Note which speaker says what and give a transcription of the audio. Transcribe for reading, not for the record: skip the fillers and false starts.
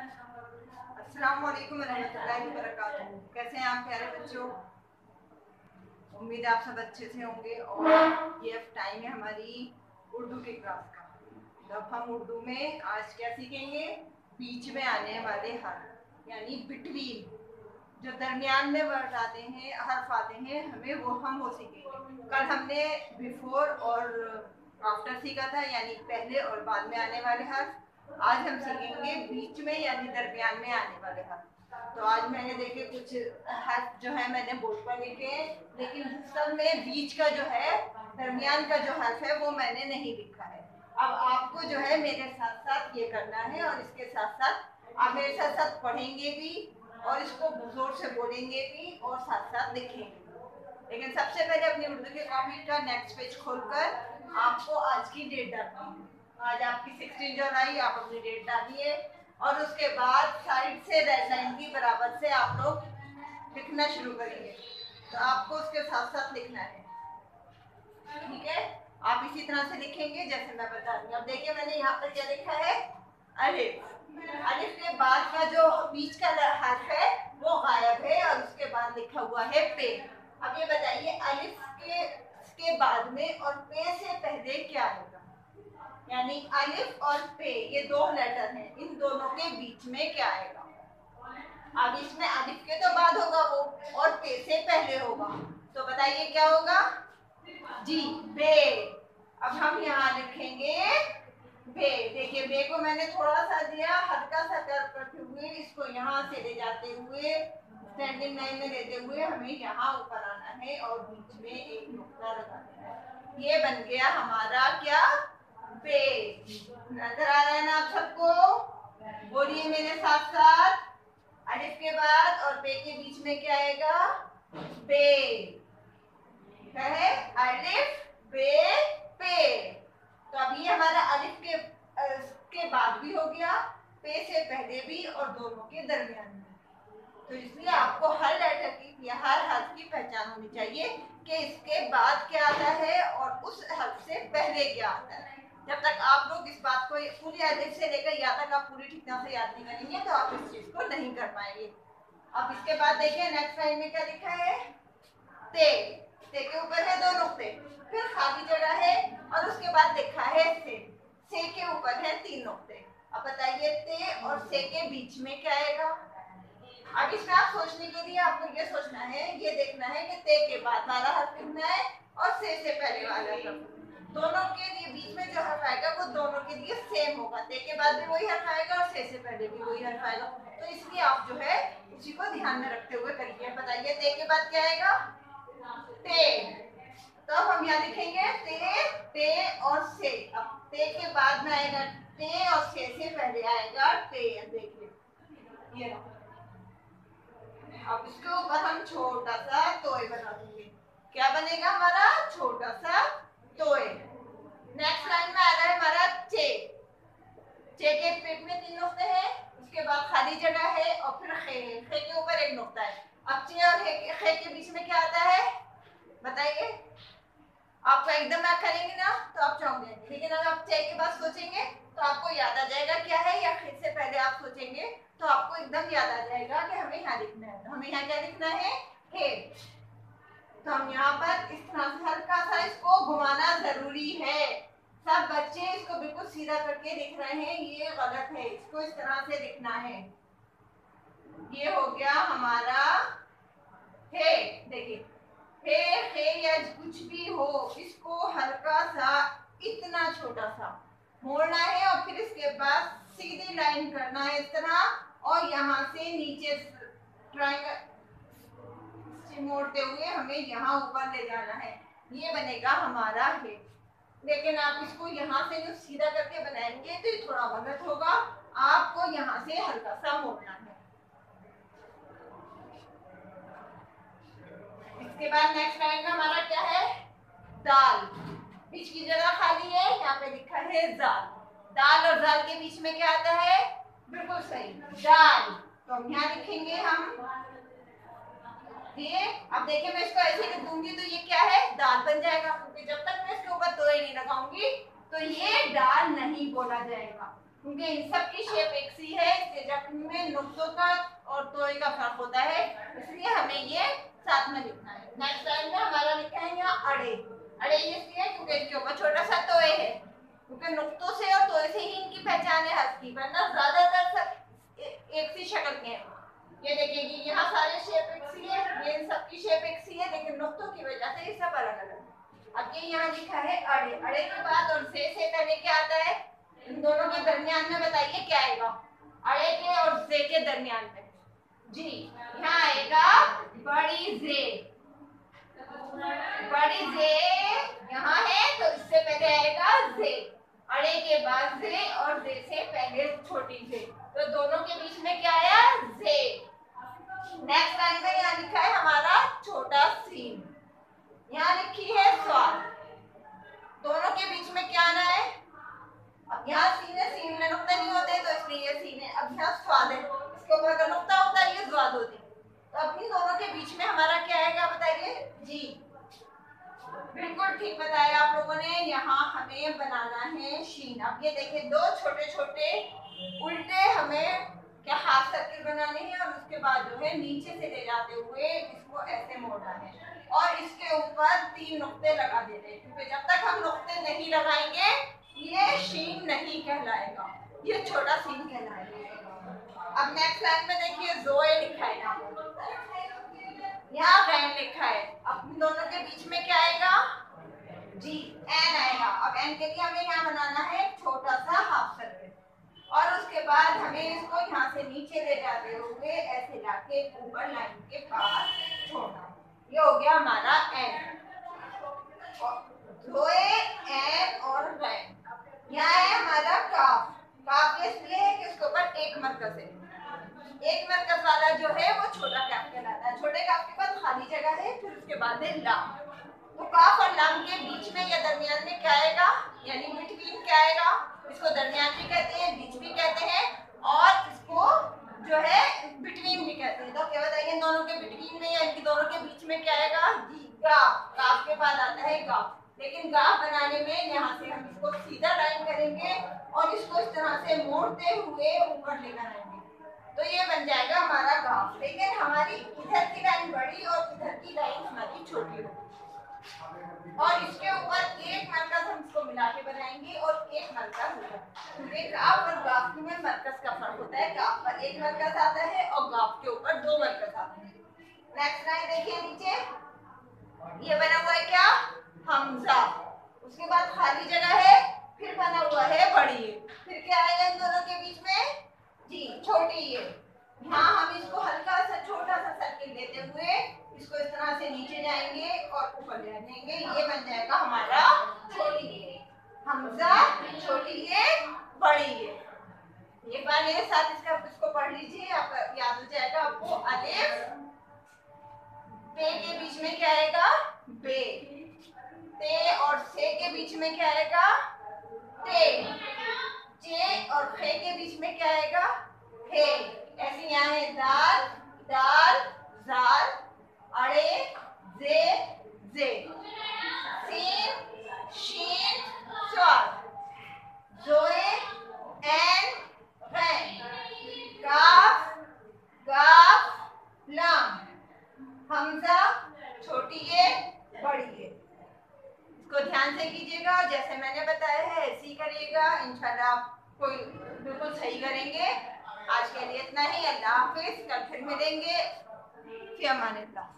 Speaker 1: अस्सलाम वालेकुम रहमतुल्लाहि व बरकातुहू। कैसे हैं आप प्यारे बच्चों? उम्मीद है आप सब अच्छे से होंगे। और ये अब टाइम है हमारी उर्दू की क्लास का। अब हम उर्दू में आज क्या सीखेंगे? बीच में आने वाले हर्फ यानी बिटवीन, जो दरमियान में वर्ड आते हैं, हर्फ आते हैं, हमें वो सीखेंगे। कल हमने बिफोर और आफ्टर सीखा था, यानी पहले और बाद में आने वाले हर्फ। आज हम सीखेंगे बीच में यानी दरमियान में आने वाले हर्फ। तो आज मैंने देखे कुछ हर्फ जो है मैंने बोर्ड पर लिखे हैं, लेकिन सब में बीच का जो है, दरमियान का जो हर्फ है वो मैंने नहीं लिखा है। अब आपको जो है मेरे साथ साथ ये करना है, और इसके साथ साथ आप मेरे साथ साथ पढ़ेंगे भी और इसको जोर से बोलेंगे भी और साथ साथ लिखेंगे। लेकिन सबसे पहले अपनी उर्दू के कॉपी का नेक्स्ट पेज खोलकर आपको आज की डेट डालनी है। आज आपकी 16 जुलाई, आप अपनी डेट डालिए और उसके बाद साइड से रेड लाइन की बराबर से आप लोग लिखना शुरू करेंगे। तो आपको उसके साथ साथ लिखना है, ठीक है? आप इसी तरह से लिखेंगे जैसे मैं बता रही हूँ। अब देखिए मैंने यहाँ पर क्या लिखा है, अलिफ। अलिफ के बाद का जो बीच का हर्फ है वो गायब है और उसके बाद लिखा हुआ है पे। अब ये बताइए अलिफ के बाद में और पे से पहले क्या होगा? यानी अलिफ और पे ये दो लेटर हैं, इन दोनों के बीच में क्या आएगा? अब इसमें अलिफ के तो बाद होगा वो, और पे से पहले होगा, तो बताइए क्या होगा? जी, बे। अब हम यहाँ लिखेंगे बे। देखिए बे को मैंने थोड़ा सा दिया, हल्का सा कर्व करते हुए इसको यहाँ से ले जाते हुए स्टैंडिंग लाइन में लेते हुए हमें यहाँ ऊपर आना है और बीच में एक नुक्ता लगाना है। ये बन गया हमारा क्या? बे। नजर आ रहा है ना आप सबको? बोलिए मेरे साथ साथ, अलिफ के बाद और बे के बीच में क्या आएगा? बे। है अलिफ बे पे। तो अब ये हमारा अलिफ के बाद भी हो गया, पे से पहले भी और दोनों के दरमियान में। तो इसलिए आपको हर लेटर की या हर हर्फ की पहचान होनी चाहिए कि इसके बाद क्या आता है और उस हर्फ से पहले क्या आता है। जब तक आप लोग इस बात को पूरी अलिफ से लेकर या तक आप पूरी ठीक से याद नहीं करेंगे तो आप इस चीज को नहीं कर पाएंगे। अब इसके बाद देखिए नेक्स्ट लाइन में क्या लिखा है? ते। ते के ऊपर है दो नुक्ते, फिर खाली जगह है और उसके बाद लिखा है से। से के ऊपर है तीन नुक्ते। अब बताइए ते और से के बीच में क्या आएगा? अब इसमें आप सोचने के लिए आपको ये सोचना है, ये देखना है कि ते के बाद वाला हर्फ लिखना है और से पहले वाला हर्फ। दोनों के लिए बीच में जो हर्फ आएगा वो दोनों के लिए सेम होगा। ते के बाद भी वही हर्फ आएगा और से पहले भी वही हर्फ आएगा। तो इसलिए आप जो है उसी को ध्यान में रखते हुए करिए। बताइए ते के बाद क्या आएगा? ते। तो अब हम यहाँ लिखेंगे ते और से। अब ते के बाद में आएगा ते और से पहले आएगा ते। देखिए ये अब इसके ऊपर हम छोटा सा तोय बना देंगे। क्या बनेगा हमारा? छोटा सा तोय। नेक्स्ट लाइन में आ रहा है हमारा चे। चे के पेट में तीन नुक्ते हैं, उसके बाद खाली जगह है और फिर खे है। खे के ऊपर एक नुक्ता है। अब चे और खे के बीच में क्या आता है? बताइए। आपको एकदम याद करेंगे ना तो आप चौंक जाएंगे, लेकिन अगर आप चे के बाद सोचेंगे तो आपको याद आ जाएगा क्या है, या खे से पहले आप सोचेंगे तो आपको एकदम याद आ जाएगा कि हमें यहाँ लिखना है। तो हमें यहाँ क्या लिखना है? हेड। तो हम यहाँ पर इस तरह से हल्का सा इसको घुमाना जरूरी है। सब बच्चे इसको बिल्कुल सीधा करके लिख रहे हैं, ये गलत है। इसको इस तरह से लिखना है। ये हो गया हमारा हेड। देखिए हे या कुछ भी हो, इसको हल्का सा इतना छोटा सा मोड़ना है और फिर इसके बाद सीधी लाइन करना है इस तरह, और यहाँ से नीचे ट्रायंगल मोड़ते हुए हमें यहाँ ऊपर ले जाना है। ये बनेगा हमारा हेड। लेकिन आप इसको यहाँ से जो सीधा करके बनाएंगे तो ये थोड़ा गलत होगा। आपको यहाँ से हल्का सा मोड़ना है। इसके बाद नेक्स्ट लाइन में हमारा क्या है? दाल। बीच की जगह खाली है, यहाँ पे लिखा है जाल। दाल और जाल के बीच में क्या आता है? बिल्कुल सही, दाल। तो हम यहाँ लिखेंगे हम ये। अब देखिए मैं इसको ऐसे लिख दूंगी तो ये क्या है? दाल बन जाएगा, क्योंकि जब तक मैं इसके ऊपर तोय नहीं लगाऊंगी तो ये दाल नहीं बोला जाएगा, क्योंकि इन सब की शेप एक सी है। इसलिए जब साथ में लिखना है। नेक्स्ट लाइन में हमारा लिखा है यहाँ अड़े। अड़े इसलिए क्योंकि इसके ऊपर छोटा सा तोए है, क्योंकि नुक्तों से और तोए से ही इनकी पहचान है हर्फ की, वरना ज्यादातर सब एक सी शक्ल के हैं। ये देखिए यहाँ सारे शेप एक सी है, ये इन सबकी शेप एक सी है, लेकिन नुक्तों की वजह से ये सब अलग अलग। अब ये यहाँ लिखा है अड़े। अड़े के बाद और से पहले क्या आता है? इन दोनों के दरमियान में बताइए क्या आएगा? अड़े के और से के दरमियान में जी यहाँ आएगा बड़ी जे। बड़ी जे यहाँ है तो इससे पहले आएगा जे। अड़े के बाद जे और जे से पहले छोटी जे, तो दोनों के बीच में क्या आया? जे। नेक्स्ट लाइन में यहाँ लिखा है हमारा छोटा सीन, यहाँ लिखी है स्वाद। दोनों के बीच में क्या आना है? अब यहाँ सीन है, सीन में नुक्ते नहीं होते तो इसलिए ये सीन है। अब यहाँ स्वाद है, इसके ऊपर अगर नुक्ता होता है ये स्वाद होती, तो अब इन दोनों के बीच में हमारा क्या आएगा बताइए? जी बिल्कुल ठीक बताया आप लोगों ने। यहाँ हमें बनाना है शीन। अब ये देखिए दो छोटे छोटे उल्टे हमें क्या हाफ सर्किल बनाने हैं और उसके बाद जो है नीचे से ले जाते हुए इसको ऐसे मोड़ना है और इसके ऊपर 3 नुक्ते लगा देते हैं, क्योंकि जब तक हम नुक्ते नहीं लगाएंगे ये शीन नहीं कहलाएगा, ये छोटा सीन कहलाएगा। अब नेक्स्ट लाइन में देखिए जोए लिखा है, यहाँ वैन लिखा है। अब इन दोनों के बीच में क्या आएगा? जी एन आएगा। अब एन के लिए हमें यहाँ बनाना है छोटा सा हाफ सर्किल और उसके बाद हमें इसको यहाँ से नीचे ले जाते हुए ऐसे लाके ऊपर लाइन के पास छोड़ना। ये हो गया हमारा एन। जोए एन और वैन। यहाँ है हमारा काफ। काफ इसलिए है कि उसके ऊपर एक मरकज है, एक मरकज वाला जो है वो छोटा काफ कहलाता है। छोटे काफ के बाद खाली जगह है, फिर उसके बाद है लाम। तो काफ और लाम के बीच में या दरमियान में क्या आएगा? यानी बिटवीन क्या आएगा? इसको दरमियान भी कहते हैं, बीच भी कहते हैं और इसको जो है बिटवीन भी कहते हैं। तो क्या बताइए दोनों के बिटवीन में या इनके दोनों के बीच में क्या आएगा? जी गाफ। काफ के बाद आता है गाफ, लेकिन गाफ बनाने में यहाँ से हम इसको सीधा लाइन करेंगे और इसको इस तरह से मोड़ते हुए ऊपर लेकर आएंगे, तो ये बन जाएगा हमारा गाफ। लेकिन हमारी इधर की लाइन बड़ी और इधर की लाइन हमारी छोटी होगी और इसके ऊपर एक मरकज हम इसको मिला के बनाएंगे और एक मरकज होगा, क्योंकि गाफ और गाफ में मरकज का फर्क होता है। गाफ पर एक मरकज आता है और गाफ के ऊपर 2 मरकज आते हैं। नेक्स्ट लाइन देखिए नीचे, ये बना हुआ है क्या? हमजा। उसके बाद खाली जगह है, फिर बना हुआ है बड़ी है, फिर क्या आएगा इन दोनों के बीच में? जी छोटी है। यहाँ हम इसको हल्का सा छोटा सा सर्किल देते हुए इसको इस तरह से नीचे जाएंगे और ऊपर ले जाएंगे, ये बन जाएगा हमारा छोटी है। हमजा छोटी है बड़ी है। एक बार मेरे साथ इसको पढ़ लीजिए, आपका याद हो जाएगा आपको। अलिफ पे के बीच में क्या आएगा? बे। ते और से के बीच में क्या आएगा? ते। जे और खे के बीच में क्या आएगा? हे। ऐसे यहाँ है दाल, दाल, जाल, अड़े, जे, जे, सीन, शीन, स्वाद, जोए, एन, वैन, गाफ, गाफ, लाम, हमजा छोटी है बड़ी है। इसको ध्यान से कीजिएगा, जैसे मैंने बताया है ऐसे ही करिएगा, इंशाल्लाह आप कोई बिल्कुल सही करेंगे। आज के लिए इतना ही। अल्लाह हाफिज, कल फिर मिलेंगे। फी अमानिल्लाह।